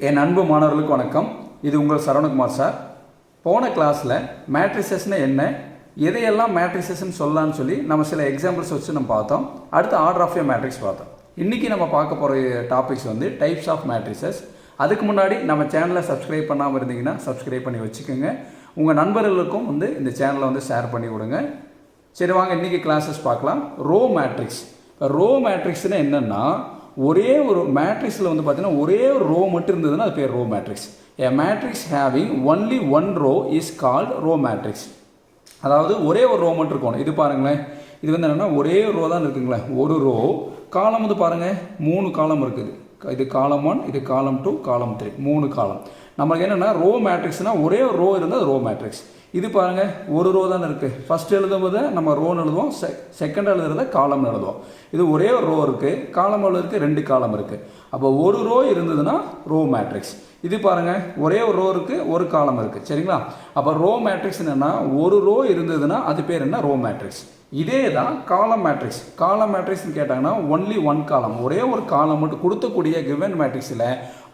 என் அன்பு மாணவர்களுக்கு வணக்கம். இது உங்கள் சரவணகுமார் சார். போன கிளாஸில் மேட்ரிசஸ்னு என்ன, எதையெல்லாம் மேட்ரிசஸ்ன்னு சொல்லலான்னு சொல்லி நம்ம சில எக்ஸாம்பிள்ஸ் வச்சு நம்ம பார்த்தோம். அடுத்து ஆர்டர் ஆஃப் ஏ மேட்ரிக்ஸ் பார்த்தோம். இன்றைக்கி நம்ம பார்க்க போகிற டாபிக்ஸ் வந்து டைப்ஸ் ஆஃப் மேட்ரிசஸ். அதுக்கு முன்னாடி நம்ம சேனலை சப்ஸ்கிரைப் பண்ணாமல் இருந்தீங்கன்னா சப்ஸ்கிரைப் பண்ணி வச்சுக்கோங்க. உங்கள் நண்பர்களுக்கும் வந்து இந்த சேனலை வந்து ஷேர் பண்ணி கொடுங்க. சரி வாங்க இன்றைக்கி கிளாஸஸ் பார்க்கலாம். Row matrix. ரோ மேட்ரிக்ஸ்னால் என்னென்னா, ஒரே ஒரு மேட்ரிக்ஸில் வந்து பார்த்தீங்கன்னா ஒரே ஒரு ரோ மட்டும் இருந்ததுன்னா அது பேர் row matrix. A matrix having only one row is called row matrix. அதாவது ஒரே ஒரு ரோ மட்டும் இருக்கணும். இது பாருங்களேன், இது வந்து என்னென்னா ஒரே ரோ தான் இருக்குங்களேன். ஒரு ரோ காலம் வந்து பாருங்கள் 3 காலம் இருக்குது. இது காலம் 1, இது காலம் 2, காலம் 3, 3 காலம். நம்மளுக்கு என்னென்னா ரோ மேட்ரிக்ஸ்னால் ஒரே ஒரு ரோ இருந்தால் அது ரோ மேட்ரிக்ஸ். இது பாருங்கள் ஒரு ரோ தான் இருக்குது. ஃபஸ்ட் எழுதும்போது நம்ம ரோன்னு எழுதுவோம், செகண்ட் எழுதுறத காலம்னு எழுதுவோம். இது ஒரே ஒரு ரோ இருக்குது, காலம் எவ்வளோ இருக்குது, 2 காலம் இருக்குது. அப்போ ஒரு ரோ இருந்ததுன்னா ரோ மேட்ரிக்ஸ். இது பாருங்கள் ஒரே ஒரு ரோ இருக்குது, ஒரு காலம் இருக்குது. சரிங்களா? அப்போ ரோ மேட்ரிக்ஸ் என்னென்னா ஒரு ரோ இருந்ததுன்னா அது பேர் என்ன, ரோ மேட்ரிக்ஸ். இதே தான் காலம் மேட்ரிக்ஸ். காலம் மேட்ரிக்ஸ்னு கேட்டாங்கன்னா ஒன்லி ஒன் காலம், ஒரே ஒரு காலம் மட்டும் கொடுத்தக்கூடிய கிவன் மேட்ரிக்ஸில்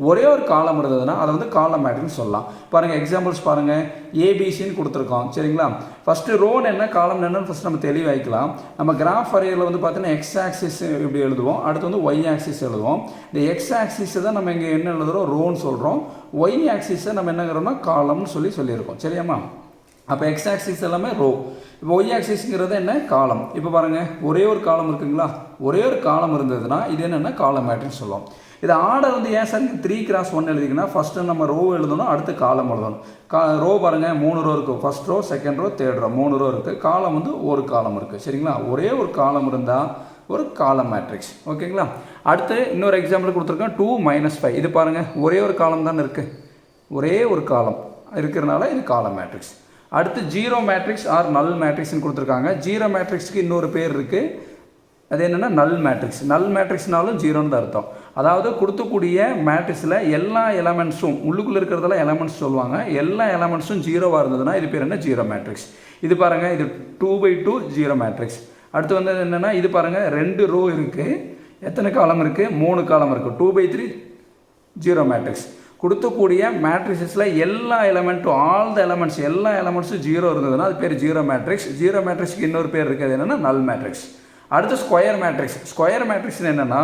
ஒரே ஒரு காலம் இருந்ததுன்னா அதை வந்து காலம் மேட்ரிக்ஸ் சொல்லலாம். பாருங்கள் எக்ஸாம்பிள்ஸ் பாருங்கள். ஏபிசின்னு கொடுத்துருக்கோம். சரிங்களா? ஃபஸ்ட்டு ரோன்னு என்ன காலம் என்னன்னு ஃபஸ்ட் நம்ம தெளிவாய்க்கலாம். நம்ம கிராஃப் வரையில் வந்து பார்த்தீங்கன்னா எக்ஸ் ஆக்சிஸ் இப்படி எழுதுவோம், அடுத்து வந்து ஒய் ஆக்சிஸ் எழுதுவோம். இந்த எக்ஸ் ஆக்சிஸை தான் நம்ம இங்கே என்ன எழுதுகிறோம், ரோன்னு சொல்கிறோம். ஒய் ஆக்சிஸை நம்ம என்னங்கிறோம்னா காலம்னு சொல்லியிருக்கோம். சரியாம்மா? அப்போ எக்ஸ் ஆக்சிஸ் எல்லாமே ரோ. இப்போ ஒய் ஆக்சிஸ்ங்கிறது என்ன, காலம். இப்போ பாருங்கள் ஒரே ஒரு காலம் இருக்குங்களா, ஒரே ஒரு காலம் இருந்ததுன்னா இது என்னென்னா காலம் மேட்ரிக்ஸ் சொல்லுவோம். இது ஆர்டர் வந்து ஏன் சார் 3x1 எழுதிங்கன்னா ஃபஸ்ட்டு நம்ம ரோ எழுதணும், அடுத்து காலம் எழுதணும். ரோ பாருங்கள் 3 ரோ இருக்குது. First row, second row, third row, 3 row இருக்குது. காலம் வந்து ஒரு காலம் இருக்குது. சரிங்களா? ஒரே ஒரு காலம் இருந்தால் ஒரு காலம் மேட்ரிக்ஸ். ஓகேங்களா? அடுத்து இன்னொரு எக்ஸாம்பிள் கொடுத்துருக்கேன் 2 - 5. இது பாருங்கள் ஒரே ஒரு காலம் தானே இருக்குது, ஒரே ஒரு காலம் இருக்கிறதுனால இது காலம் மேட்ரிக்ஸ். அடுத்து ஜீரோ மேட்ரிக்ஸ் ஆர் நல் மேட்ரிக்ஸ்னு கொடுத்துருக்காங்க. ஜீரோ மேட்ரிக்ஸ்க்கு இன்னொரு பேர் இருக்குது, அது என்னென்னா நல் மேட்ரிக்ஸ். நல் மேட்ரிக்ஸ்னாலும் ஜீரோன்னு தான் அர்த்தம். அதாவது கொடுக்கக்கூடிய மேட்ரிக்ஸில் எல்லா எலமெண்ட்ஸும் உள்ளுக்குள்ளே இருக்கிறதெல்லாம் எலமெண்ட்ஸ் சொல்லுவாங்க, எல்லா எலமெண்ட்ஸும் ஜீரோவாக இருந்ததுன்னா இது பேர் என்ன, ஜீரோ மேட்ரிக்ஸ். இது பாருங்கள் இது 2/2 ஜீரோ மேட்ரிக்ஸ். அடுத்து வந்து என்னென்னா இது பாருங்கள் 2 ரோ இருக்குது, எத்தனை காலம் இருக்குது, 3 காலம் இருக்குது. 2/3 ஜீரோ மேட்ரிக்ஸ். கொடுக்கக்கூடிய மேட்ரிக்ஸில் எல்லா எலமெண்ட்டும் எல்லா எலமெண்ட்ஸும் ஜீரோ இருந்ததுன்னா அது பேர் ஜீரோ மேட்ரிக்ஸ். ஜீரோ மேட்ரிக்ஸ்க்கு இன்னொரு பேர் இருக்குது, என்னென்னா நல் மேட்ரிக்ஸ். அடுத்து ஸ்கொயர் மேட்ரிக்ஸ். ஸ்கொயர் மேட்ரிக்ஸ் என்னென்னா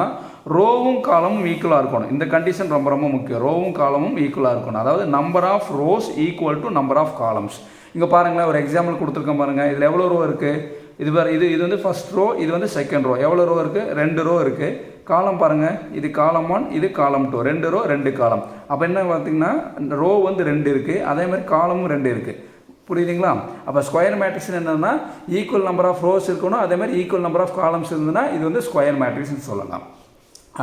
ரோவும் காலமும் ஈக்குவலாக இருக்கணும். இந்த கண்டிஷன் ரொம்ப ரொம்ப முக்கியம். ரோவும் காலமும் ஈக்குவலாக இருக்கணும். அதாவது number of rows equal to number of columns. இங்கே பாருங்களேன் ஒரு எக்ஸாம்பிள் கொடுத்துருக்கேன் பாருங்கள். இதில் எவ்வளோ ரோ இருக்குது, இது வந்து ஃபஸ்ட் ரோ, இது வந்து செகண்ட் ரோ. எவ்வளோ ரோ இருக்குது, 2 ரோ இருக்குது. காலம் பாருங்கள், இது காலம் 1, இது காலம் 2, 2 ரோ 2 காலம். அப்போ என்ன பார்த்தீங்கன்னா ரோ வந்து 2 இருக்குது, அதே மாதிரி காலமும் 2 இருக்குது. புரியுதுங்களா? அப்போ ஸ்கொயர் மேட்ரிக்ஸ் என்னென்னா ஈக்குவல் நம்பர் ஆஃப் ரோஸ் இருக்கணும், அதே மாதிரி ஈக்குவல் நம்பர் ஆஃப் காலம்ஸ் இருந்ததுன்னா இது வந்து ஸ்கொயர் மேட்ரிக்ஸ்னு சொல்லலாம்.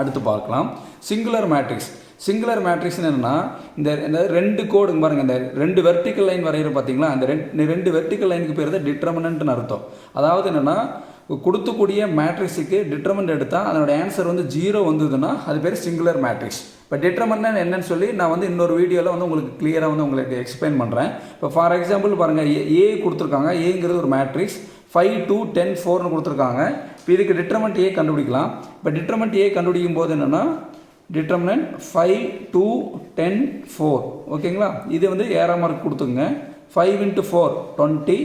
அடுத்து பார்க்கலாம் சிங்குலர் மேட்ரிக்ஸ். சிங்குலர் மேட்ரிக்ஸ் என்னென்னா இந்த 2 கோடுங்க பாருங்கள், இந்த 2 வெர்டிக்கல் லைன் வரைகிற பார்த்தீங்களா, அந்த 2 வெர்டிக்கல் லைனுக்கு பேர் தான் டிட்டர்மினன்ட்னு அர்த்தம். அதாவது என்னென்னா கொடுக்கக்கூடிய மேட்ரிக்ஸுக்கு டிட்டர்மினன்ட் எடுத்தால் அதனோட ஆன்சர் வந்து 0 வந்ததுன்னா அது பேர் சிங்குலர் மேட்ரிக்ஸ். இப்போ டிட்டர்மினன்ட் என்னன்னு சொல்லி நான் வந்து இன்னொரு வீடியோவில் வந்து உங்களுக்கு கிளியராக வந்து உங்களுக்கு எக்ஸ்பிளைன் பண்ணுறேன். இப்போ ஃபார் எக்ஸாம்பிள் பாருங்கள் ஏ கொடுத்துருக்காங்க. ஏங்கிறது ஒரு மேட்ரிக்ஸ். 5, 2, 10, 4னு கொடுத்துருக்காங்க. இப்போ இதுக்கு டிட்டர்மினன்ட் ஏ கண்டுபிடிக்கலாம். இப்போ டிட்டர்மினன்ட் ஏ கண்டுபிடிக்கும் போது என்னென்னா டிட்டர்மினன்ட் 5, 2, 10, 4. ஓகேங்களா? இது வந்து ஏரோ மார்க் கொடுத்துங்க. 5 × 4 20,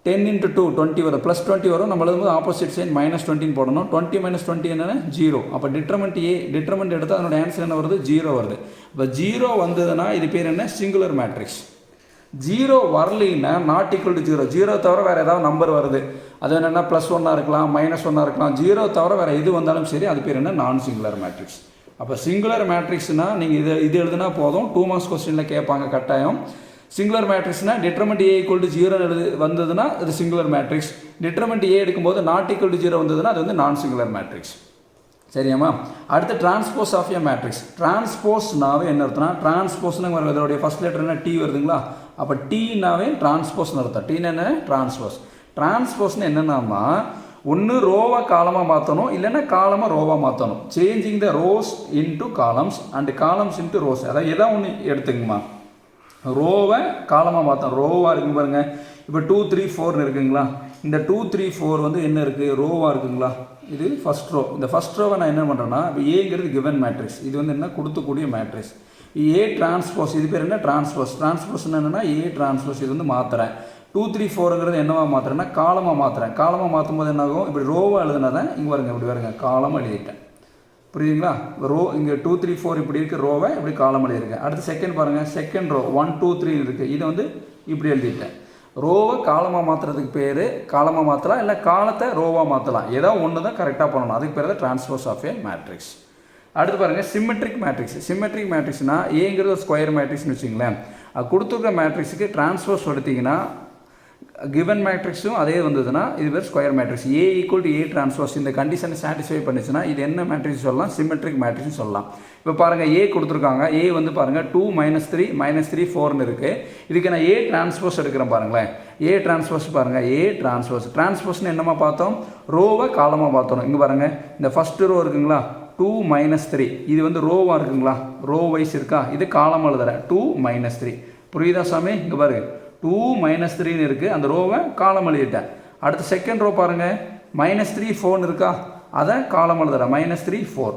10 × 2 20 வரும், ப்ளஸ் 20 வரும். நம்ம எழுதும்போது ஆப்போசிட் சைன் -20 போடணும். 20 - 20 என்னென்னா 0. அப்போ டிட்டர்மினன்ட் எடுத்தால் அதனோட ஆன்சர் என்ன வருது, 0 வருது. இப்போ 0 வந்ததுன்னா இது பேர் என்ன, சிங்குலர் மேட்ரிக்ஸ். 0 வரலைன்னா நாட் ஈக்குவல் டு 0. 0 தவிர வேறு ஏதாவது நம்பர் வருது, அது என்னென்னா +1 இருக்கலாம், -1 இருக்கலாம். 0 தவிர வேறு எது வந்தாலும் சரி அது பேர் என்ன, நான் சிங்குலர் மேட்ரிக்ஸ். அப்போ சிங்குலர் மேட்ரிக்ஸ்னால் நீங்கள் இது எழுதுனா போதும், 2 மார்க்ஸ் கொஸ்டினில் கேட்பாங்க கட்டாயம். சிங்குலர் மேட்ரிக்ஸ்னால் டிட்டர்மினன்ட் ஏ ஈக்குவல் டு 0 வந்ததுன்னா அது சிங்குலர் மேட்ரிக்ஸ். டிட்டர்மினன்ட் ஏ எடுக்கும்போது நாட் ஈக்குவல் டு 0 வந்ததுன்னா அது வந்து நான் சிங்குலர் மேட்ரிக்ஸ். சரியாம்மா? அடுத்து டிரான்ஸ்போஸ் ஆஃப் ஏ மேட்ரிக்ஸ். டிரான்ஸ்போஸ்னாவே என்ன அர்த்தம்னா, டிரான்ஸ்போஸ்னு அதோடைய ஃபஸ்ட் லெட்டர் என்ன, டி வருதுங்களா. அப்போ டீனாவே டிரான்ஸ்போஸ்னு அர்த்தம். டீன்னு என்ன, டிரான்ஸ்போஸ். டிரான்ஸ்போஸ்னு என்னென்னா ஒன்று ரோவாக காலமாக மாற்றணும், இல்லைன்னா காலமாக ரோவாக மாற்றணும். Changing the rose into columns and columns into rose. அதாவது எதாவது ஒன்று எடுத்துங்கம்மா. ரோவை காலமாக மாற்றணும், ரோவாக இருக்குங்க பாருங்கள். இப்போ 2, 3, 4னு இருக்குங்களா. இந்த 2, 3, 4 வந்து என்ன இருக்குது, ரோவாக இருக்குங்களா. இது ஃபர்ஸ்ட் ரோ. இந்த ஃபர்ஸ்ட் ரோவை நான் என்ன பண்ணுறேன்னா, இப்போ ஏங்கிறது கிவன் மேட்ரிக்ஸ், இது வந்து என்ன கொடுத்துக்கூடிய மேட்ரிக்ஸ். ஏ டிரான்ஸ்போஸ், இது பேர் என்ன டிரான்ஸ்போஸ். டிரான்ஸ்போஸ்னா என்னென்னா ஏ டிரான்ஸ்போஸ், இது வந்து மாற்றுறேன். 2 3 4ங்கிறது என்னவா மாற்றுறேன்னா காலமாக மாற்றுறேன். காலமாக மாற்றும் போது என்ன ஆகும், இப்படி ரோவாக எழுதுனா தான் இங்கே வருங்க, இப்படி வருங்க காலமாக எழுதிட்டேன். புரியுதுங்களா? ரோ இங்கே 2 3 4 இப்படி இருக்குது, ரோவை இப்படி காலம் எழுதியிருக்கேன். அடுத்து செகண்ட் பாருங்கள், செகண்ட் ரோ 1 2 3 இருக்குது, இதை வந்து இப்படி எழுதிட்டேன். ரோவை காலமாக மாற்றுறதுக்கு பேர் காலமாக மாற்றலாம், இல்லை காலத்தை ரோவாக மாற்றலாம். ஏதோ ஒன்று தான் கரெக்டாக பண்ணணும். அதுக்கு பேர் தான் டிரான்ஸ்போஸ் ஆஃப் ஏ மேட்ரிக்ஸ். அடுத்து பாருங்கள் சிம்மெட்ரிக் மேட்ரிக்ஸ். சிம்மெட்ரிக் மேட்ரிக்ஸ்னா ஏங்கிறது ஒரு ஸ்கொயர் மேட்ரிக்ஸ்னு வச்சுங்களேன். அது கொடுத்துருக்க மேட்ரிக்ஸுக்கு டிரான்ஸ்போஸ் எடுத்திங்கன்னா கிவன் மேட்ரிக்ஸும் அதே வந்ததுன்னா இது பேர் square matrix. A equal to A transpose இந்த கண்டிஷனை சாட்டிஸ்ஃபை பண்ணிச்சுன்னா இது என்ன மேட்ரிக்ஸ் சொல்லலாம், சிம்மெட்ரிக் மேட்ரிக்ஸ் சொல்லலாம். இப்போ பாருங்கள் ஏ கொடுத்துருக்காங்க, ஏ வந்து பாருங்கள் 2 -3 -3 4ன்னு இருக்குது. இதுக்கு நான் ஏ டிரான்ஸ்போஸ் எடுக்கிறேன் பாருங்களேன். ஏ டிரான்ஸ்போஸ் பாருங்கள், ஏ டிரான்ஸ்போஸ். டிரான்ஸ்போஸ்னு என்னமா பார்த்தோம், ரோவை காலமாக பார்த்தோம். இங்கே பாருங்கள் இந்த ஃபஸ்ட்டு ரோ இருக்குங்களா 2 -3, இது வந்து ரோவாக இருக்குங்களா, ரோ வைஸ் இருக்கா, இது காலம் எழுதுறேன் 2 -3. புரியுதா சாமி? இங்கே பாருங்க 2 -3ன்னு இருக்குது, அந்த ரோவை காலம் எழுதிட்டேன். அடுத்து செகண்ட் ரோ பாருங்கள் -3 4 இருக்கா, அதை காலம் எழுதுறேன் -3 4.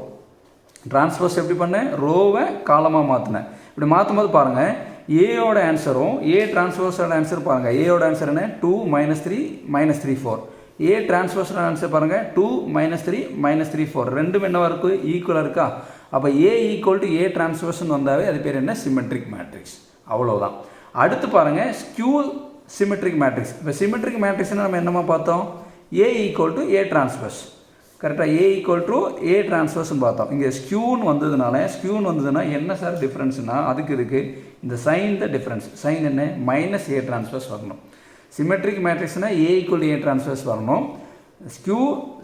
டிரான்ஸ்போஸ் எப்படி பண்ணேன், ரோவை காலமாக மாற்றினேன். இப்படி மாற்றும் போது பாருங்கள் ஏயோட ஆன்சரும் ஏ டிரான்ஸ்போஸோட ஆன்சர் பாருங்கள். ஏயோட ஆன்சர் என்ன 2 -3 -3 4. ஏ டிரான்ஸ்போஸோட ஆன்சர் பாருங்கள் 2 -3 -3 4. ரெண்டும் என்னவா இருக்குது, ஈக்குவலாக இருக்கா. அப்போ ஏ ஈக்குவல் டு ஏ டிரான்ஸ்போஸ்ன்னு வந்தாவே அது பேர் என்ன, சிமெட்ரிக் மேட்ரிக்ஸ். அவ்வளோதான். அடுத்து பாருங்கள் ஸ்கியூ சிமெட்ரிக் மேட்ரிக்ஸ். இப்போ சிமெட்ரிக் மேட்ரிக்ஸ்னால் நம்ம என்னமா பார்த்தோம், ஏ ஈக்குவல் டு ஏ டிரான்ஸ்போஸ். கரெக்டாக ஏ ஈக்குவல் டு ஏ டிரான்ஸ்போஸ்ன்னு பார்த்தோம். இங்கே ஸ்கியூன்னு வந்ததுன்னா என்ன சார் டிஃப்ரென்ஸ்னா, அதுக்கு இருக்குது இந்த சைன் த டிஃப்ரென்ஸ். சைன் என்ன, மைனஸ் ஏ டிரான்ஸ்போஸ் வரணும். சிமெட்ரிக் மேட்ரிக்ஸ்னால் A equal to A transpose வரணும். ஸ்கியூ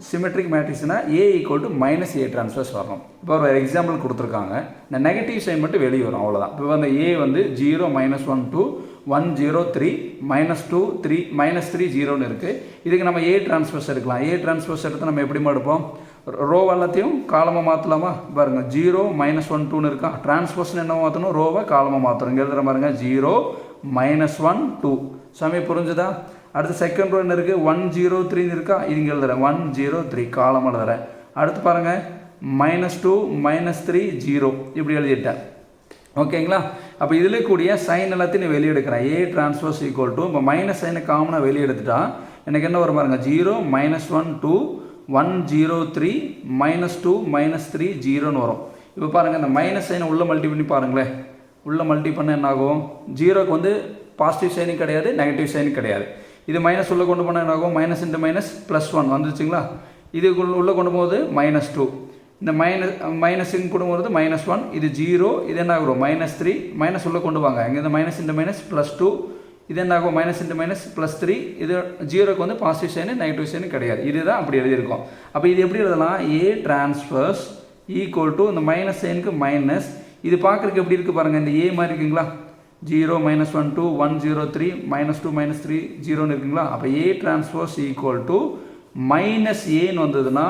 சிமெட்ரிக் மேட்ரிக்ஸ்னா A equal to minus A transpose வரணும். இப்போ ஒரு எக்ஸாம்பிள் கொடுத்துருக்காங்க, இந்த நெகட்டிவ் சைன் மட்டும் வெளியே வரும், அவ்வளோதான். இப்போ அந்த ஏ வந்து 0 -1 2 1 0 3 -2 3 -3 0ன்னு இருக்குது. இதுக்கு நம்ம ஏ டிரான்ஸ்போஸ் எடுக்கலாம். ஏ டிரான்ஸ்போஸ் எடுத்து நம்ம எப்படி எடுப்போம், ரோ எல்லாத்தையும் காலமாக மாற்றலாமா. பாருங்கள் 0 -1 2ன்னு இருக்கா, டிரான்ஸ்போஸ்ன்னு என்ன மாற்றணும், ரோவை காலமாக மாற்றணும். இங்கே எழுதுகிற பாருங்க 0 -1 2. சாமி புரிஞ்சுதா? அடுத்து செகண்ட் ரோ என்ன இருக்குது 1 0 3ன்னு இருக்கா, இது இங்கே எழுதுறேன் 1 0 3 காலம் எழுதுறேன். அடுத்து பாருங்கள் -2 -3 0 இப்படி எழுதிட்டேன். ஓகேங்களா? அப்போ இதில் கூடிய சைன் எல்லாத்தையும் நான் வெளியே எடுக்கிறேன். ஏ டிரான்ஸ்போஸ் ஈக்குவல் டு இப்போ மைனஸ் சைனை காமனாக வெளியே எடுத்துட்டா எனக்கு என்ன வரும் பாருங்க 0 -1 2 1 0 3 -2 -3 0ன்னு வரும். இப்போ பாருங்கள் இந்த மைனஸ் சைனை உள்ளே மல்டி பண்ணி பாருங்களேன். உள்ளே மல்டி பண்ண என்ன ஆகும், 0க்கு வந்து பாசிட்டிவ் சைனும் கிடையாது, நெகட்டிவ் சைனும் கிடையாது. இது மைனஸ் உள்ளே கொண்டு போனால் என்ன ஆகும், மைனஸ் இன்ட்டு மைனஸ் +1 வந்துருச்சுங்களா. இதுக்குள்ள உள்ளே கொண்டு போகுது -2, இந்த மைனஸுக்கு கொண்டு போகிறது -1, இது 0, இது என்ன ஆகும் -3, மைனஸ் உள்ளே கொண்டு வாங்க, இங்கே இந்த மைனஸ் இன்ட்டு மைனஸ் +2, இது என்ன ஆகும் மைனஸ் இன்ட்டு மைனஸ் +3. இது 0க்கு வந்து பாசிட்டிவ் சைனு நெகட்டிவ் சைனு கிடையாது. இதுதான் அப்படி எழுதியிருக்கோம். அப்போ இது எப்படி எழுதலாம், ஏ டிரான்ஸ்போஸ் ஈக்குவல் டு இந்த மைனஸ் சைனுக்கு மைனஸ், இது பார்க்குறதுக்கு எப்படி இருக்குது பாருங்கள், இந்த ஏ மாதிரி இருக்குங்களா, 0 -1 2 1 0 3 -2 -3 0ன்னு இருக்குங்களா. அப்போ A transpose equal to minus ஏன்னு வந்ததுன்னா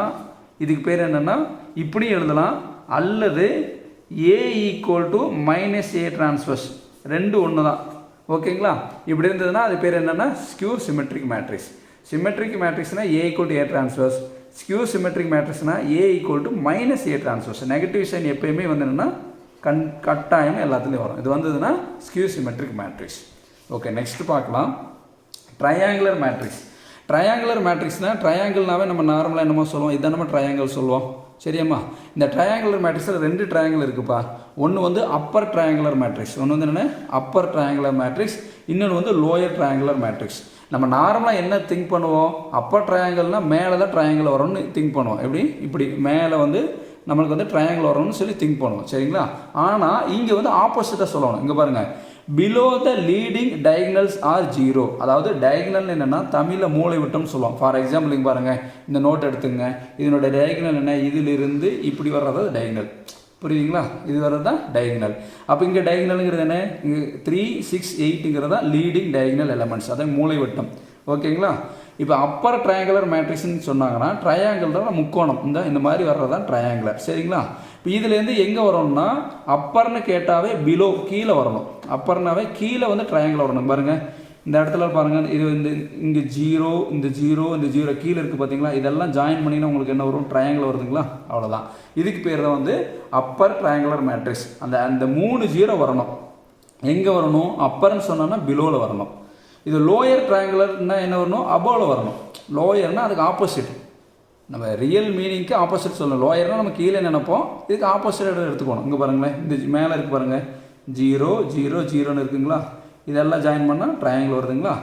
இதுக்கு பேர் என்னென்னா இப்படி எழுதலாம், அல்லது A equal to minus A transpose, ரெண்டு ஒன்று தான். ஓகேங்களா? இப்படி இருந்ததுன்னா அது பேர் என்னென்னா ஸ்கியூ சிமெட்ரிக் மேட்ரிக்ஸ். சிமெட்ரிக் மேட்ரிக்ஸ்னா A equal to A transpose, skew symmetric மேட்ரிக்ஸ்னா A equal to minus A transpose. Negative sign எப்பயுமே வந்து என்னென்னா கட்டாயம் எல்லாத்துலேயும் வரும். இது வந்ததுன்னா skew symmetric matrix. Okay, next பார்க்கலாம் ட்ரையாங்குலர் மேட்ரிக்ஸ். ட்ரையாங்குலர் மேட்ரிக்ஸ்னால் ட்ரையாங்கிள்னாவே நம்ம நார்மலாக என்னமோ சொல்லுவோம், இதான் நம்ம ட்ரையாங்கிள் சொல்லுவோம். சரியாம்மா? இந்த ட்ரையாங்குலர் மேட்ரிக்ஸில் 2 ட்ரையாங்கிள் இருக்குப்பா. ஒன்று வந்து அப்பர் ட்ரையாங்குலர் மேட்ரிக்ஸ், ஒன்று வந்து என்னென்ன அப்பர் ட்ரையாங்குலர் மேட்ரிக்ஸ், இன்னொன்று வந்து லோயர் ட்ரையாங்குலர் மேட்ரிக்ஸ். நம்ம நார்மலாக என்ன திங்க் பண்ணுவோம், அப்பர் ட்ரையாங்கிள்னால் மேலே தான் ட்ரையாங்கிள் வரும்னு திங்க் பண்ணுவோம். எப்படி, இப்படி மேலே வந்து நம்மளுக்கு வந்து ட்ரையாங்கிள் வரணும்னு சொல்லி திங்க் பண்ணுவோம். சரிங்களா? ஆனால் இங்கே வந்து ஆப்போசிட்டாக சொல்லணும். இங்கே பாருங்கள், below the leading diagonals are 0. அதாவது டயகனல் என்னென்னா தமிழில் மூளை விட்டோம்னு சொல்லுவோம். ஃபார் எக்ஸாம்பிள் இங்கே பாருங்கள், இந்த நோட் எடுத்துங்க, இதனோட டயகனல் என்ன, இதிலிருந்து இப்படி வர்றது டயகனல். புரியுதுங்களா? இது வர்றது தான் டயகனல். அப்போ இங்கே டயகனலுங்கிறது என்ன, இங்கே 3 6 8ங்கிறது தான் லீடிங் டயகனல் எலமெண்ட்ஸ், அதான் மூளை விட்டம். ஓகேங்களா? இப்போ அப்பர் ட்ரையாங்குலர் மேட்ரிக்ஸ்ன்னு சொன்னாங்கன்னா ட்ரையாங்கிள் தான் முக்கோணம், இந்த மாதிரி வர்றது தான் ட்ரையாங்குலர். சரிங்களா? இப்போ இதுலேருந்து எங்கே வரணும்னா அப்பர்னு கேட்டாவே பிலோ கீழே வரணும். அப்பர்னாவே கீழே வந்து ட்ரையாங்கிள் வரணும். பாருங்கள், இந்த இடத்துல பாருங்கள், இது வந்து இங்கே ஜீரோ, இந்த ஜீரோ, இந்த ஜீரோ கீழே இருக்குது பார்த்தீங்களா, இதெல்லாம் ஜாயின் பண்ணிங்கன்னா உங்களுக்கு என்ன வரும், ட்ரையாங்கிள் வருதுங்களா, அவ்வளோதான். இதுக்கு பேர் தான் வந்து அப்பர் ட்ரையாங்குலர் மேட்ரிக்ஸ். அந்த 3 ஜீரோ வரணும். எங்கே வரணும், அப்பர்னு சொன்னோன்னா பிலோவில் வரணும். இது லோயர் ட்ரையாங்குலர்னா என்ன வரணும், அபோவில் வரணும். லோயர்னால் அதுக்கு ஆப்போசிட், நம்ம ரியல் மீனிங்க்கு ஆப்போசிட் சொல்லணும். லோயர்னால் நம்ம கீழே நினைப்போம், இதுக்கு ஆப்போசிட் எடுத்துக்கணும். இங்கே பாருங்களேன், இந்த மேலே இருக்குது பாருங்கள், ஜீரோ ஜீரோ ஜீரோன்னு இருக்குங்களா, இதெல்லாம் ஜாயின் பண்ணால் ட்ரையாங்கிள் வருதுங்களா.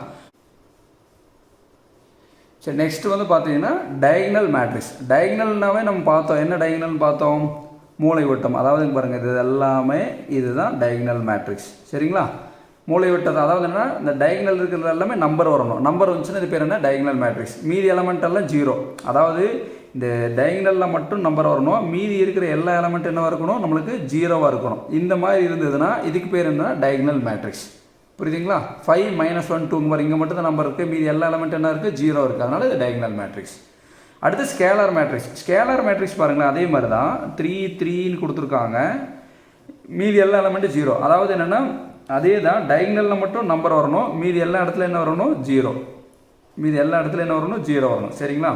சரி, நெக்ஸ்ட் வந்து பார்த்தீங்கன்னா டயகனல் மேட்ரிக்ஸ். டயகனல்னாவே நம்ம பார்த்தோம், என்ன டயகனல்னு பார்த்தோம், மூளை வட்டம். அதாவது பாருங்கள், இது எல்லாமே இதுதான் டயகனல் மேட்ரிக்ஸ். சரிங்களா, மூளை வட்டத்தை, அதாவது என்ன, இந்த டயகனல் இருக்கிறது எல்லாமே நம்பர் வரணும். நம்பர் வந்துச்சுன்னா இது பேர் என்ன, டயகனல் மேட்ரிக்ஸ். மீதி எலமெண்ட் எல்லாம் ஜீரோ. அதாவது இந்த டயகனலில் மட்டும் நம்பர் வரணும், மீதி இருக்கிற எல்லா எலமெண்ட் என்ன இருக்கணும், நம்மளுக்கு ஜீரோவாக இருக்கணும். இந்த மாதிரி இருந்ததுன்னா இதுக்கு பேர் என்ன, டயகனல் மேட்ரிக்ஸ். புரியுதுங்களா. 5 - 1 2 மாதிரி இங்கே மட்டும் தான் நம்பர் இருக்குது, மீதி எல்லா எலமெண்ட் என்ன இருக்குது, ஜீரோ இருக்குது. அதனால் இது டயகனல் மேட்ரிக்ஸ். அடுத்து ஸ்கேலார் மேட்ரிக்ஸ். ஸ்கேலார் மேட்ரிக்ஸ் பாருங்களேன், அதே மாதிரி தான் 3 3ன்னு கொடுத்துருக்காங்க, மீதி எல்லா எலமெண்ட்டும் ஜீரோ. அதாவது என்னென்னா அதே தான், டயகனலில் மட்டும் நம்பர் வரணும், மீதி எல்லா இடத்துல என்ன வரணும், ஜீரோ. மீதி எல்லா இடத்துல என்ன வரணும், ஜீரோ வரணும். சரிங்களா.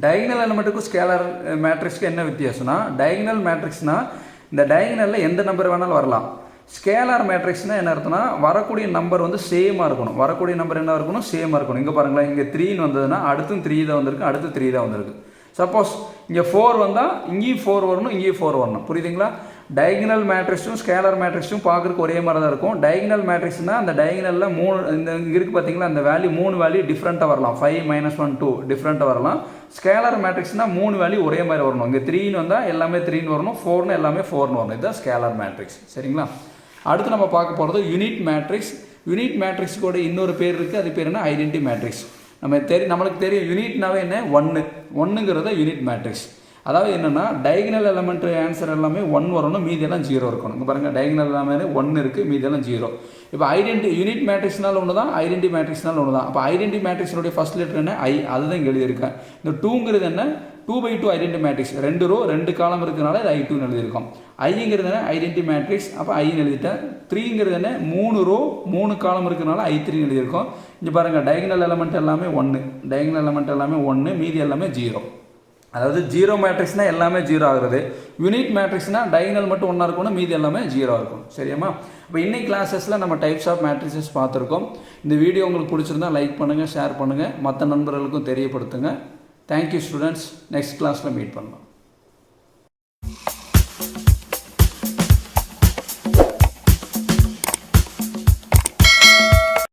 டயகனல் எலமெண்ட்டுக்கும் ஸ்கேலார் மேட்ரிக்ஸ்க்கு என்ன வித்தியாசம்னா, டயகனல் மேட்ரிக்ஸ்னால் இந்த டயகனலில் எந்த நம்பர் வேணாலும் வரலாம். ஸ்கேலார் மேட்ரிக்ஸ்னால் என்ன அர்த்தம்னா, வரக்கூடிய நம்பர் வந்து சேமாக இருக்கணும். வரக்கூடிய நம்பர் என்ன இருக்கணும், சேமாக இருக்கணும். இங்கே பாருங்களேன், இங்கே 3ன்னு வந்ததுன்னா அடுத்தும் 3 தான் வந்திருக்கு, அடுத்து 3 தான் வந்திருக்கு. சப்போஸ் இங்கே 4 வந்தால் இங்கேயும் 4 வரணும், இங்கேயும் 4 வரணும். புரியுதுங்களா. டயகனல் மேட்ரிக்ஸும் ஸ்கேலார் மேட்ரிக்ஸும் பார்க்குறதுக்கு ஒரே மாதிரி தான் இருக்கும். டயகனல் மேட்ரிக்ஸ்னால் அந்த டயகனலில் 3 இந்த இங்கே இருக்குது பார்த்தீங்களா, அந்த வேல்யூ 3 வேல்யூ டிஃப்ரெண்ட்டாக வரலாம். 5 - 1 2 டிஃப்ரெண்ட்டாக வரலாம். ஸ்கேலார் மேட்ரிக்ஸ்னால் 3 வேல்யூ ஒரே மாதிரி வரணும். இங்கே 3ன்னு வந்தால் எல்லாமே 3ன்னு வரணும், 4ன்னு எல்லாமே 4ன்னு வரணும். இதுதான் ஸ்கேலார் மேட்ரிக்ஸ். சரிங்களா. அடுத்து நம்ம பார்க்க போகிறது யூனிட் மேட்ரிக்ஸ். யூனிட் மேட்ரிக்ஸுக்கோட இன்னொரு பேர் இருக்குது, அது பேர் என்ன, ஐடென்டி மேட்ரிக்ஸ். நம்மளுக்கு தெரியும் யூனிட்னாவே என்ன, 1ங்கிறத யூனிட் மேட்ரிக்ஸ். அதாவது என்னென்னா டயகனல் எலமெண்ட் ஆன்சர் எல்லாமே 1 வரணும், மீதி எல்லாம் 0 இருக்கணும். இங்கே பாருங்கள், டயகனல் எல்லாமே 1 இருக்குது, மீதி எல்லாம் 0. இப்போ யூனிட் மேட்ரிக்ஸ்னால ஒன்று தான், ஐடென்டி மேட்ரிக்ஸ்னால ஒன்று தான். அப்போ ஐடென்டி மேட்ரிக்ஸினுடைய ஃபர்ஸ்ட் லெட்டர் என்ன, ஐ, அதுதான் இங்கே எழுதியிருக்கேன். இந்த 2ங்கிறது என்ன, 2/2 ஐடென்டி மேட்ரிக்ஸ். 2 ரோ 2 காலம் இருக்கிறனால இது I2ன்னு எழுதியிருக்கோம். ஐங்கிறது என்ன, ஐடென்டி மேட்ரிக்ஸ், அப்போ ஐன்னு எழுதிட்டேன். 3ங்கிறது என்ன, 3 ரோ 3 காலம் இருக்கிறனால I3ன்னு எழுதியிருக்கோம். இங்கே பாருங்கள், டயகனல் எலமெண்ட் எல்லாமே 1, டயகனல் எலமெண்ட் எல்லாமே 1, மீதி எல்லாமே 0. அதாவது 0 மேட்ரிக்ஸ்னால் எல்லாமே 0 ஆகுறது. யூனிட் மேட்ரிக்ஸ்னால் டயகனல் மட்டும் 1 இருக்கணும், மீதி எல்லாமே 0 இருக்கும். சரியாம்மா. இப்போ இன்னைக்கு கிளாஸஸில் நம்ம டைப்ஸ் ஆஃப் மேட்ரிசஸ் பார்த்துருக்கோம். இந்த வீடியோ உங்களுக்கு பிடிச்சிருந்தா லைக் பண்ணுங்கள், ஷேர் பண்ணுங்கள், மற்ற நண்பர்களுக்கும் தெரியப்படுத்துங்க. Thank you students. நெக்ஸ்ட் கிளாஸில் மீட் பண்ணலாம்.